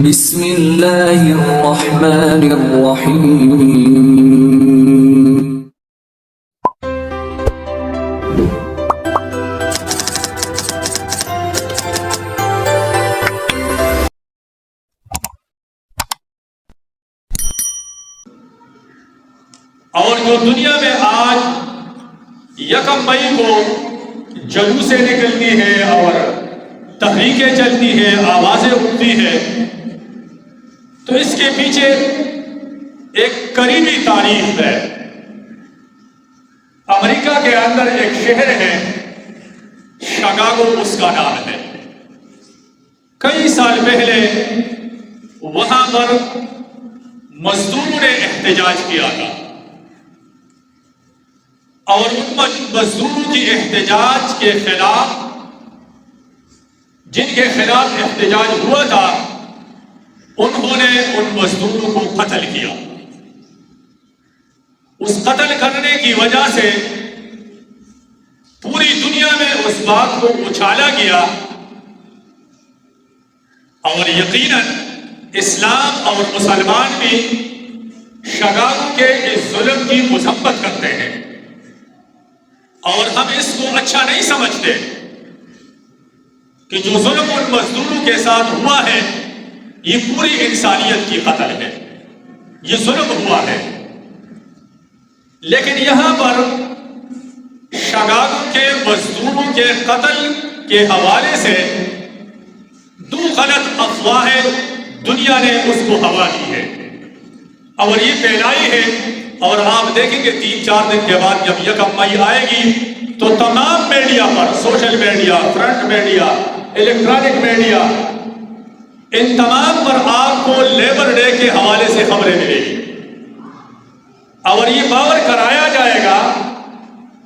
بسم اللہ الرحمن الرحیم۔ اور جو دنیا میں آج یکم مئی کو جلوسیں نکلتی ہیں اور تحریکیں چلتی ہیں، آوازیں اٹھتی ہیں، تو اس کے پیچھے ایک قریبی تاریخ ہے۔ امریکہ کے اندر ایک شہر ہے، شکاگو اس کا نام ہے۔ کئی سال پہلے وہاں پر مزدوروں نے احتجاج کیا تھا، اور ان مزدوروں کی احتجاج کے خلاف، جن کے خلاف احتجاج ہوا تھا، انہوں نے ان مزدوروں کو قتل کیا۔ اس قتل کرنے کی وجہ سے پوری دنیا میں اس بات کو اچھالا گیا، اور یقیناً اسلام اور مسلمان بھی شکاگو کے اس ظلم کی مذمت کرتے ہیں، اور ہم اس کو اچھا نہیں سمجھتے کہ جو ظلم ان مزدوروں کے ساتھ ہوا ہے، یہ پوری انسانیت کی قتل ہے، یہ ظلم ہوا ہے۔ لیکن یہاں پر شکاگو کے مزدوروں کے قتل کے حوالے سے دو غلط افواہیں دنیا نے اس کو ہوا دی ہے، اور یہ پھیلائی ہے۔ اور آپ دیکھیں گے 3-4 دن کے بعد جب یکم مئی آئے گی تو تمام میڈیا پر، social media, front media, electronic media, ان تمام پر آپ کو لیبر ڈے کے حوالے سے خبریں ملے گی، اور یہ باور کرایا جائے گا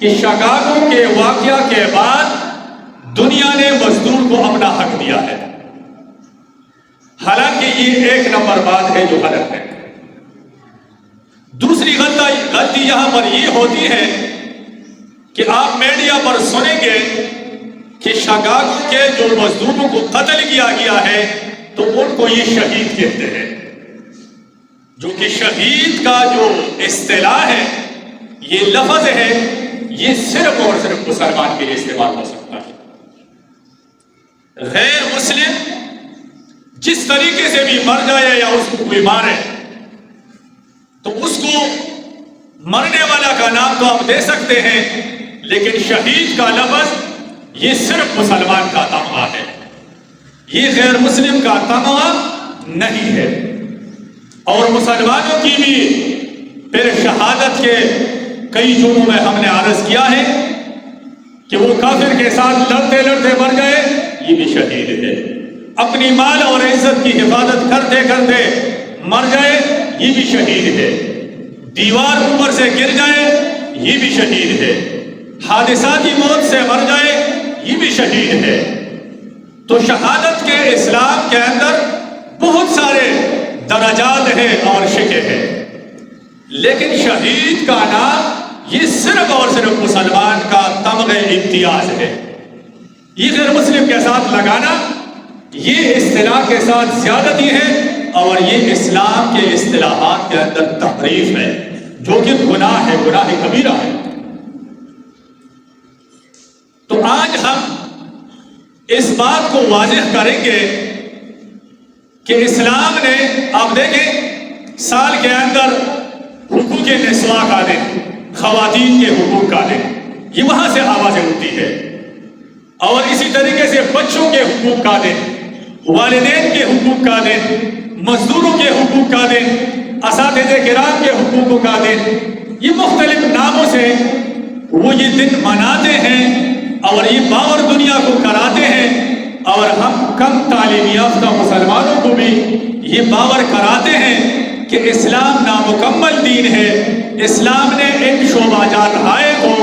کہ شکاگو کے واقعہ کے بعد دنیا نے مزدور کو اپنا حق دیا ہے، حالانکہ یہ ایک نمبر بات ہے جو غلط ہے۔ دوسری غلطی یہاں پر یہ ہوتی ہے کہ آپ میڈیا پر سنیں گے کہ شکاگو کے جو مزدوروں کو قتل کیا گیا ہے تو ان کو یہ شہید کہتے ہیں، جو کہ شہید کا جو اصطلاح ہے، یہ لفظ ہے، یہ صرف اور صرف مسلمان کے لیے استعمال ہو سکتا ہے۔ غیر مسلم جس طریقے سے بھی مر جائے یا اس کو کوئی مارے تو اس کو مرنے والا کا نام تو آپ دے سکتے ہیں، لیکن شہید کا لفظ یہ صرف مسلمان کا تمغہ ہے، یہ غیر مسلم کا تمغہ نہیں ہے۔ اور مسلمانوں کی بھی پھر شہادت کے کئی جمعوں میں ہم نے عرض کیا ہے کہ وہ کافر کے ساتھ لڑتے لڑتے مر گئے، یہ بھی شہید ہے۔ اپنی مال اور عزت کی حفاظت کرتے کرتے مر جائے، یہ بھی شہید ہے۔ دیوار اوپر سے گر جائے، یہ بھی شہید ہے۔ حادثاتی موت سے مر جائے، یہ بھی شہید ہے۔ تو شہادت کے اسلام کے اندر بہت سارے درجات ہیں اور شکے ہیں، لیکن شہید کا نام یہ صرف اور صرف مسلمان کا تمغہ امتیاز ہے۔ یہ غیر مسلم کے ساتھ لگانا یہ اصطلاح کے ساتھ زیادتی ہے، اور یہ اسلام کے اصطلاحات کے اندر تحریف ہے، جو کہ گناہ ہے، گناہ کبیرہ ہے۔ تو آج ہم اس بات کو واضح کریں گے کہ اسلام نے، آپ دیکھیں، سال کے اندر حقوق نسواء کا دن، خواتین کے حقوق کا دن، یہ وہاں سے آوازیں اٹھتی ہے، اور اسی طریقے سے بچوں کے حقوق کا دن، والدین کے حقوق کا دن، مزدوروں کے حقوق کا دن، اساتذہ کرام کے حقوق کا دن، یہ مختلف ناموں سے وہ یہ دن مناتے ہیں، اور یہ باور دنیا کو کراتے ہیں، اور ہم کم تعلیم یافتہ مسلمانوں کو بھی یہ باور کراتے ہیں کہ اسلام نامکمل دین ہے، اسلام نے ان شعبہ جات آئے کو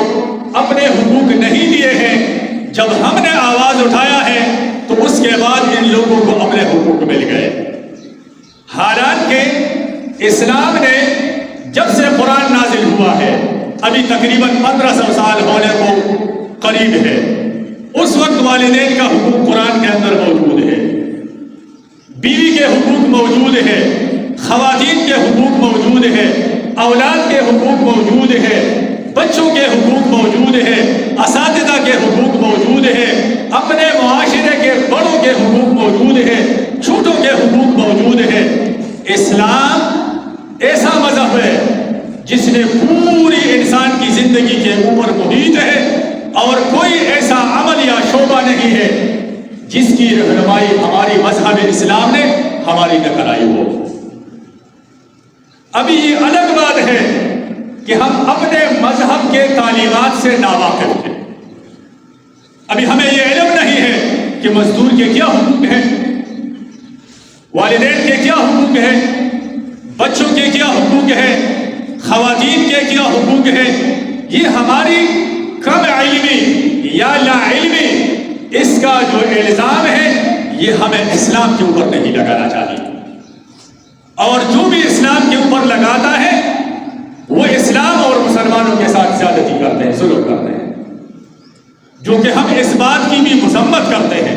اپنے حقوق نہیں دیے ہیں۔ جب ہم نے آواز اٹھایا ہے تو اس کے بعد ان لوگوں کو اپنے حقوق مل گئے، حالانکہ اسلام نے جب سے قرآن نازل ہوا ہے، ابھی تقریباً 1500 سال ہونے کو قریب ہے، اس وقت والدین کا حقوق قرآن کے اندر موجود ہے۔ بیوی کے حقوق موجود ہے، خواتین کے حقوق موجود ہے، اولاد کے حقوق موجود ہے، بچوں کے حقوق موجود ہے، اساتذہ کے حقوق موجود ہے، اپنے معاشرے کے بڑوں کے حقوق موجود ہے، چھوٹوں کے حقوق موجود ہے۔ اسلام ایسا مذہب ہے جس نے پوری انسان کی زندگی کے اوپر محیط ہے، اور کوئی ایسا عمل یا شعبہ نہیں ہے جس کی رہنمائی ہماری مذہب اسلام نے ہماری نہ کرائی ہو۔ ابھی یہ الگ بات ہے کہ ہم اپنے مذہب کے تعلیمات سے ناواقف ہیں۔ ابھی ہمیں یہ علم نہیں ہے کہ مزدور کے کیا حقوق ہیں، والدین کے کیا حقوق ہیں، بچوں کے کیا حقوق ہیں، خواتین کے کیا حقوق ہیں۔ یہ ہماری کم علمی یا لا علمی اس کا جو الزام ہے یہ ہمیں اسلام کے اوپر نہیں لگانا چاہیے، اور جو بھی اسلام کے اوپر لگاتا ہے وہ اسلام اور مسلمانوں کے ساتھ زیادتی کرتے ہیں، ظلم کرتے ہیں، جو کہ ہم اس بات کی بھی مذمت کرتے ہیں